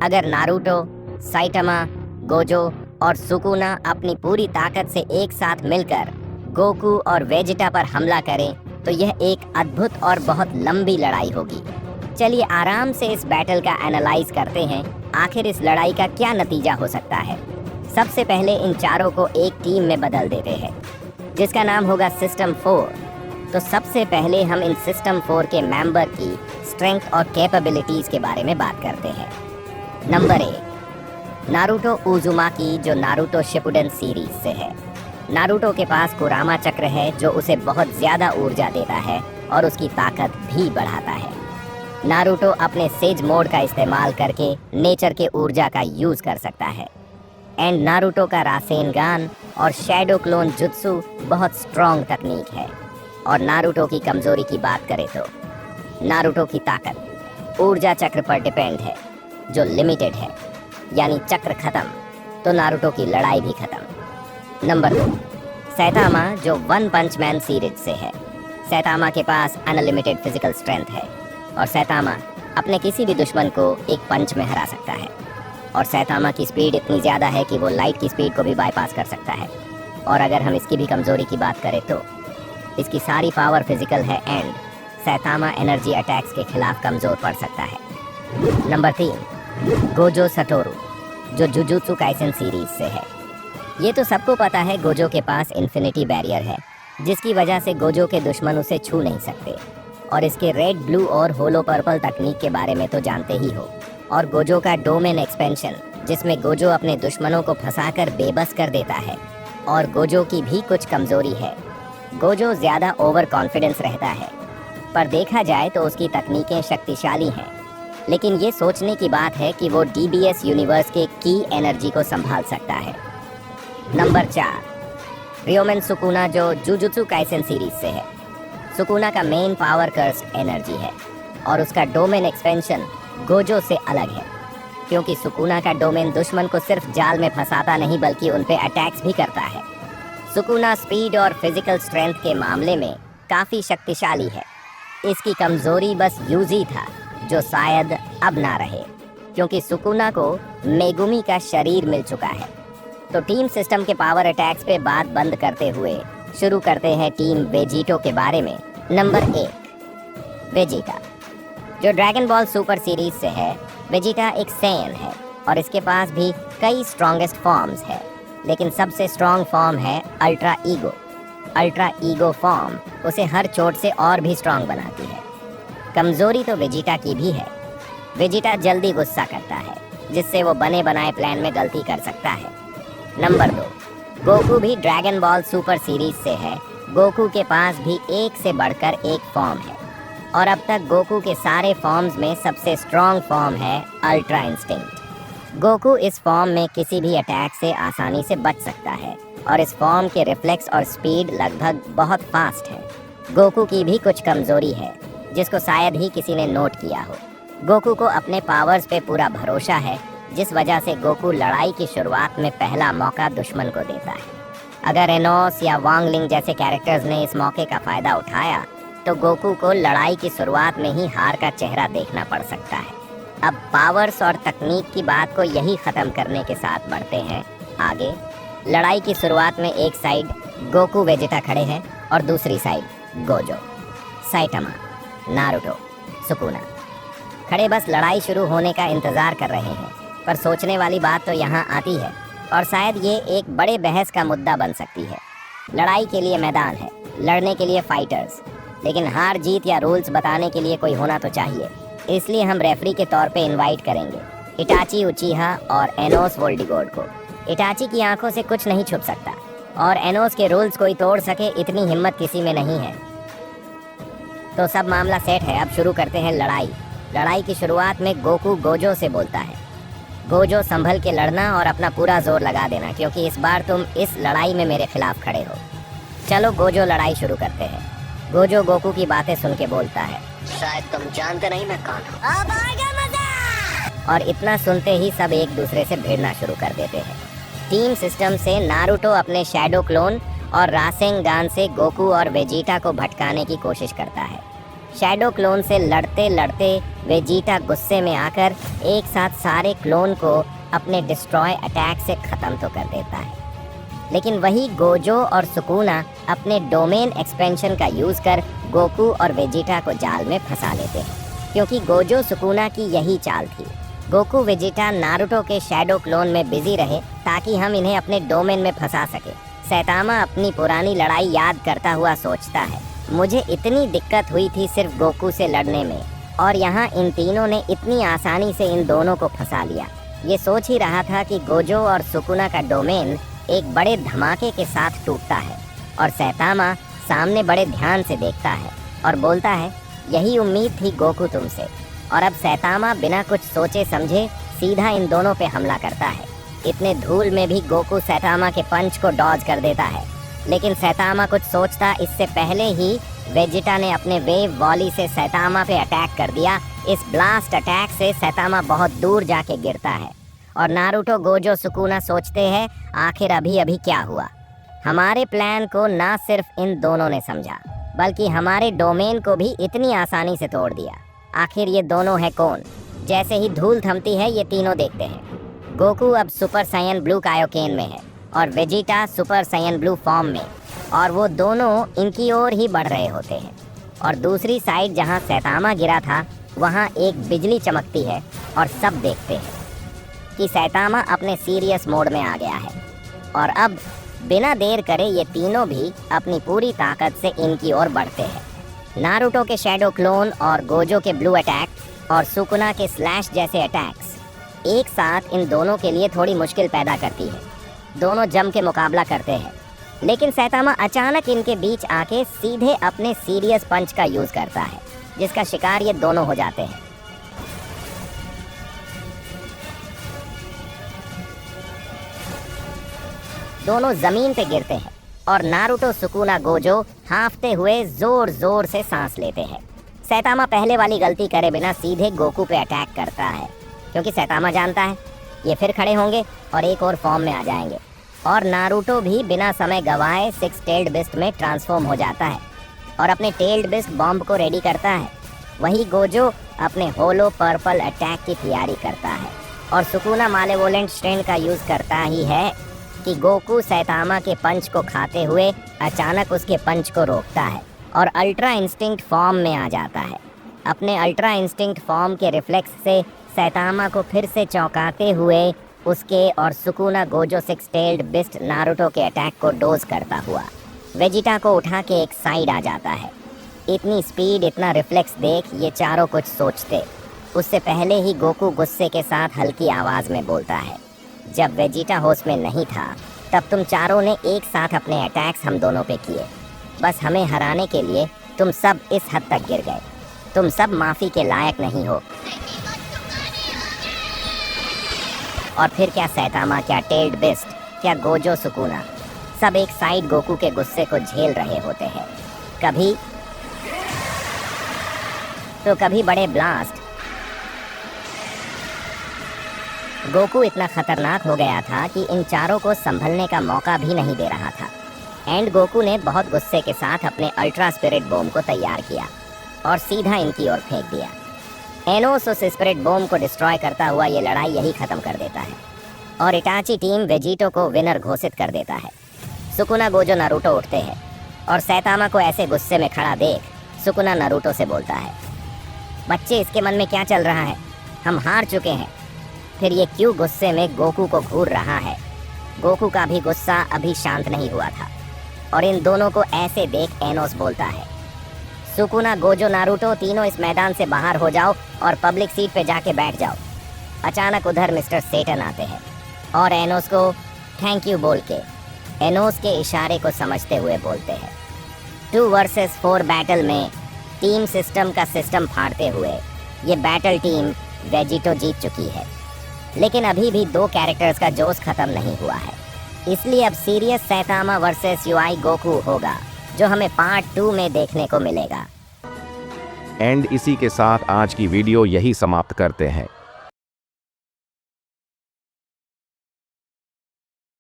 अगर Naruto, Saitama, Gojo और Sukuna अपनी पूरी ताकत से एक साथ मिलकर गोकू और वेजिटा पर हमला करें तो यह एक अद्भुत और बहुत लंबी लड़ाई होगी। चलिए आराम से इस बैटल का एनालाइज करते हैं, आखिर इस लड़ाई का क्या नतीजा हो सकता है। सबसे पहले इन चारों को एक टीम में बदल देते हैं जिसका नाम होगा सिस्टम 4। तो सबसे पहले हम इन सिस्टम 4 के मेंबर की स्ट्रेंथ और कैपेबिलिटीज़ के बारे में बात करते हैं। नंबर 1, नारुतो उज़ुमाकी, जो नारुतो शिपुडेन सीरीज से है। नारुतो के पास कुरामा चक्र है जो उसे बहुत ज़्यादा ऊर्जा देता है और उसकी ताकत भी बढ़ाता है। नारुतो अपने सेज मोड का इस्तेमाल करके नेचर के ऊर्जा का यूज़ कर सकता है। एंड नारुतो का रासेनगान और शैडो क्लोन जुत्सु बहुत स्ट्रॉन्ग तकनीक है। और नारुतो की कमज़ोरी की बात करें तो नारुतो की ताकत ऊर्जा चक्र पर डिपेंड है जो लिमिटेड है, यानी चक्र खत्म तो नारुतो की लड़ाई भी खत्म। नंबर 2, सैतामा, जो वन पंच मैन सीरीज से है। सैतामा के पास अनलिमिटेड फिजिकल स्ट्रेंथ है और सैतामा अपने किसी भी दुश्मन को एक पंच में हरा सकता है। और सैतामा की स्पीड इतनी ज़्यादा है कि वो लाइट की स्पीड को भी बाईपास कर सकता है। और अगर हम इसकी भी कमज़ोरी की बात करें तो इसकी सारी पावर फिजिकल है एंड सैतामा एनर्जी अटैक्स के खिलाफ कमज़ोर पड़ सकता है। नंबर 3, गोजो सटोरू, जो जुजुत्सु काइसेन सीरीज से है। ये तो सबको पता है, गोजो के पास इन्फिनिटी बैरियर है जिसकी वजह से गोजो के दुश्मन उसे छू नहीं सकते। और इसके रेड, ब्लू और होलो पर्पल तकनीक के बारे में तो जानते ही हो। और गोजो का डोमेन एक्सपेंशन, जिसमें गोजो अपने दुश्मनों को फंसाकर बेबस कर देता है। और गोजो की भी कुछ कमज़ोरी है, गोजो ज़्यादा ओवर कॉन्फिडेंस रहता है, पर देखा जाए तो उसकी तकनीकें शक्तिशाली हैं। लेकिन ये सोचने की बात है कि वो डीबीएस यूनिवर्स के की एनर्जी को संभाल सकता है। नंबर 4, रियोमेन सुकुना, जो जुजुत्सु काइसेन सीरीज से है। सुकुना का मेन पावर कर्स्ट एनर्जी है और उसका डोमेन एक्सपेंशन गोजो से अलग है, क्योंकि सुकुना का डोमेन दुश्मन को सिर्फ जाल में फंसाता नहीं बल्कि उन पे अटैक्स भी करता है। सुकुना स्पीड और फिजिकल स्ट्रेंथ के मामले में काफ़ी शक्तिशाली है। इसकी कमज़ोरी बस यूजी था, जो शायद अब ना रहे, क्योंकि सुकुना को मेगुमी का शरीर मिल चुका है। तो टीम सिस्टम के पावर अटैक्स पे बात बंद करते हुए शुरू करते हैं टीम वेजिटो के बारे में। नंबर 1, वेजिटा, जो ड्रैगन बॉल सुपर सीरीज से है। वेजिटा एक सैयन है और इसके पास भी कई स्ट्रॉन्गेस्ट फॉर्म्स है, लेकिन सबसे स्ट्रॉन्ग फॉर्म है ultra ego. Ultra ego form उसे हर चोट से और भी स्ट्रॉन्ग बनाती है। कमज़ोरी तो वेजिटा की भी है, वेजिटा जल्दी गुस्सा करता है जिससे वो बने बनाए प्लान में गलती कर सकता है। नंबर 2, गोकू भी ड्रैगन बॉल सुपर सीरीज से है। गोकू के पास भी एक से बढ़कर एक फॉर्म है और अब तक गोकू के सारे फॉर्म्स में सबसे स्ट्रॉन्ग फॉर्म है अल्ट्रा इंस्टिंक्ट। गोकू इस फॉर्म में किसी भी अटैक से आसानी से बच सकता है और इस फॉर्म के रिफ्लेक्स और स्पीड लगभग बहुत फास्ट है। गोकू की भी कुछ कमज़ोरी है जिसको शायद ही किसी ने नोट किया हो। गोकू को अपने पावर्स पे पूरा भरोसा है, जिस वजह से गोकू लड़ाई की शुरुआत में पहला मौका दुश्मन को देता है। अगर एनोस या वांगलिंग जैसे कैरेक्टर्स ने इस मौके का फ़ायदा उठाया तो गोकू को लड़ाई की शुरुआत में ही हार का चेहरा देखना पड़ सकता है। अब पावर्स और तकनीक की बात को यही ख़त्म करने के साथ बढ़ते हैं आगे। लड़ाई की शुरुआत में एक साइड गोकू वेजिटा खड़े हैं और दूसरी side Gojo, Saitama, Naruto, Sukuna खड़े बस लड़ाई शुरू होने का इंतज़ार कर रहे हैं। पर सोचने वाली बात तो यहाँ आती है और शायद ये एक बड़े बहस का मुद्दा बन सकती है। लड़ाई के लिए मैदान है, लड़ने के लिए फाइटर्स, लेकिन हार जीत या रूल्स बताने के लिए कोई होना तो चाहिए। इसलिए हम रेफरी के तौर पे इनवाइट करेंगे इटाची उचिहा और एनोस वोल्डिगोड को। इटाची की आंखों से कुछ नहीं छुप सकता और एनोस के रूल्स कोई तोड़ सके इतनी हिम्मत किसी में नहीं है। तो सब मामला सेट है, अब शुरू करते हैं लड़ाई। लड़ाई की शुरुआत में गोकू गोजो से बोलता है, गोजो संभल के लड़ना और अपना पूरा जोर लगा देना, क्योंकि इस बार तुम इस लड़ाई में मेरे खिलाफ खड़े हो। चलो गोजो, लड़ाई शुरू करते हैं। गोजो गोकू की बातें सुन के बोलता है, शायद तुम जानते नहीं मैं कौन हूँ। अब आएगा मजा। और इतना सुनते ही सब एक दूसरे से भिड़ना शुरू कर देते हैं। टीम सिस्टम से नारुतो अपने शैडो क्लोन और रासेंगान से गोकू और वेजिटा को भटकाने की कोशिश करता है। शैडो क्लोन से लड़ते लड़ते वेजिटा गुस्से में आकर एक साथ सारे क्लोन को अपने डिस्ट्रॉय अटैक से ख़त्म तो कर देता है। लेकिन वही गोजो और सुकुना अपने डोमेन एक्सपेंशन का यूज़ कर गोकू और वेजिटा को जाल में फंसा लेते हैं, क्योंकि गोजो सुकुना की यही चाल थी। गोकू वेजिटा नारुतो के शैडो क्लोन में बिजी रहे ताकि हम इन्हें अपने डोमेन में फंसा सके। सैतामा अपनी पुरानी लड़ाई याद करता हुआ सोचता है, मुझे इतनी दिक्कत हुई थी सिर्फ गोकू से लड़ने में, और यहाँ इन तीनों ने इतनी आसानी से इन दोनों को फंसा लिया। ये सोच ही रहा था कि गोजो और सुकुना का डोमेन एक बड़े धमाके के साथ टूटता है और सैतामा सामने बड़े ध्यान से देखता है और बोलता है, यही उम्मीद थी गोकू तुमसे। और अब सैतामा बिना कुछ सोचे समझे सीधा इन दोनों पे हमला करता है। इतने धूल में भी गोकू सैतामा के पंच को डॉज कर देता है, लेकिन सैतामा कुछ सोचता इससे पहले ही वेजिटा ने अपने वेव वॉली से सैतामा पे अटैक कर दिया। इस ब्लास्ट अटैक से सैतामा बहुत दूर जाके गिरता है और नारुतो गोजो सुकुना सोचते हैं, आखिर अभी अभी क्या हुआ। हमारे प्लान को ना सिर्फ इन दोनों ने समझा बल्कि हमारे डोमेन को भी इतनी आसानी से तोड़ दिया। आखिर ये दोनों है कौन? जैसे ही धूल थमती है ये तीनों देखते हैं। गोकू अब सुपर सायन ब्लू कायोकेन में है और Vegeta super Saiyan blue form में, और वो दोनों इनकी ओर ही बढ़ रहे होते हैं। और दूसरी साइड जहाँ सैतामा गिरा था वहाँ एक बिजली चमकती है और सब देखते हैं कि सैतामा अपने सीरियस मोड में आ गया है। और अब बिना देर करे ये तीनों भी अपनी पूरी ताकत से इनकी ओर बढ़ते हैं। नारुतो के शैडो क्लोन और गोजो के ब्लू अटैक और सुकुना के स्लैश जैसे अटैक्स एक साथ इन दोनों के लिए थोड़ी मुश्किल पैदा करती है। दोनों जम के मुकाबला करते हैं, लेकिन सैतामा अचानक इनके बीच आके सीधे अपने सीरियस पंच का यूज़ करता है, जिसका शिकार ये दोनों हो जाते हैं। दोनों जमीन पे गिरते हैं और नारुतो सुकुना गोजो हांफते हुए जोर जोर से सांस लेते हैं। सैतामा पहले वाली गलती करे बिना सीधे गोकू पे अटैक करता है, क्योंकि सैतामा जानता है ये फिर खड़े होंगे और एक और फॉर्म में आ जाएंगे। और नारुतो भी बिना समय गवाए सिक्स टेल्ड बिस्ट में ट्रांसफॉर्म हो जाता है और अपने टेल्ड बिस्ट बॉम्ब को रेडी करता है। वही गोजो अपने होलो पर्पल अटैक की तैयारी करता है और सुकुना मालेवोलेंट स्ट्रेन का यूज़ करता ही है कि गोकू सैतामा के पंच को खाते हुए अचानक उसके पंच को रोकता है और अल्ट्रा इंस्टिंक्ट फॉर्म में आ जाता है। अपने अल्ट्रा इंस्टिंक्ट फॉर्म के रिफ्लेक्स से सैतामा को फिर से चौंकाते हुए उसके और Sukuna Gojo six tailed beast Naruto के अटैक को डोज करता हुआ वेजिटा को उठा के एक साइड आ जाता है। इतनी स्पीड, इतना रिफ्लेक्स देख ये चारों कुछ सोचते उससे पहले ही गोकू गुस्से के साथ हल्की आवाज़ में बोलता है, जब वेजिटा होश में नहीं था तब तुम चारों ने एक साथ अपने अटैक्स हम दोनों पे किए। बस हमें हराने के लिए तुम सब इस हद तक गिर गए। तुम सब माफ़ी के लायक नहीं हो। और फिर क्या सैतामा, क्या टेल्ड बिस्ट, क्या गोजो सुकुना, सब एक साइड गोकू के गुस्से को झेल रहे होते हैं। कभी तो कभी बड़े ब्लास्ट। गोकू इतना खतरनाक हो गया था कि इन चारों को संभलने का मौका भी नहीं दे रहा था। एंड गोकू ने बहुत गुस्से के साथ अपने अल्ट्रा स्पिरिट बॉम्ब को तैयार किया और सीधा इनकी ओर फेंक दिया। एनोस उस स्पिरिट बॉम्ब को डिस्ट्रॉय करता हुआ ये लड़ाई यही ख़त्म कर देता है और इटाची टीम वेजिटो को विनर घोषित कर देता है। सुकुना गोजो नारुतो उठते हैं और सैतामा को ऐसे गुस्से में खड़ा देख सुकुना नारुतो से बोलता है, बच्चे इसके मन में क्या चल रहा है? हम हार चुके हैं। फिर ये क्यों गुस्से में गोकू को घूर रहा है? गोकू का भी गुस्सा अभी शांत नहीं हुआ था और इन दोनों को ऐसे देख एनोस बोलता है, सुकुना गोजो नारुतो तीनों इस मैदान से बाहर हो जाओ और पब्लिक सीट पे जाके बैठ जाओ। अचानक उधर मिस्टर सेटन आते हैं और एनोस को थैंक यू बोल के एनोस के इशारे को समझते हुए बोलते हैं, 2 वर्सेस 4 बैटल में टीम सिस्टम का सिस्टम फाड़ते हुए ये बैटल टीम वेजिटो जीत चुकी है। लेकिन अभी भी 2 कैरेक्टर्स का जोश खत्म नहीं हुआ है, इसलिए अब serious Saitama versus UI Goku होगा, जो हमें पार्ट 2 में देखने को मिलेगा। एंड इसी के साथ आज की वीडियो यही समाप्त करते हैं।